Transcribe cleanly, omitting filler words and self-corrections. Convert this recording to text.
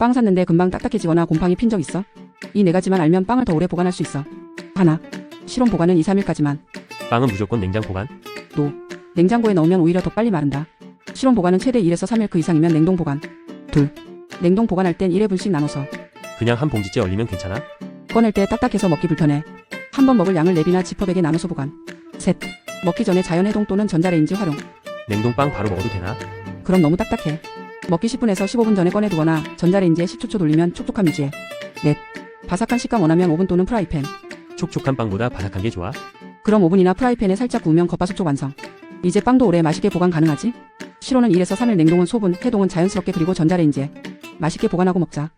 빵 샀는데 금방 딱딱해지거나 곰팡이 핀 적 있어? 이 네 가지만 알면 빵을 더 오래 보관할 수 있어. 하나, 실온 보관은 2, 3일까지만. 빵은 무조건 냉장 보관. 노, 냉장고에 넣으면 오히려 더 빨리 마른다. 실온 보관은 최대 1에서 3일 그 이상이면 냉동 보관. 둘, 냉동 보관할 땐 1회분씩 나눠서. 그냥 한 봉지째 얼리면 괜찮아? 꺼낼 때 딱딱해서 먹기 불편해. 한 번 먹을 양을 랩이나 지퍼백에 나눠서 보관. 셋, 먹기 전에 자연 해동 또는 전자레인지 활용. 냉동빵 바로 먹어도 되나? 그럼 너무 딱딱해. 먹기 10분에서 15분 전에 꺼내두거나 전자레인지에 10초 돌리면 촉촉함 유지해. 넷, 바삭한 식감 원하면 오븐 또는 프라이팬. 촉촉한 빵보다 바삭한 게 좋아? 그럼 오븐이나 프라이팬에 살짝 구우면 겉바속촉 완성. 이제 빵도 오래 맛있게 보관 가능하지? 실온은 1에서 3일, 냉동은 소분, 해동은 자연스럽게, 그리고 전자레인지에. 맛있게 보관하고 먹자.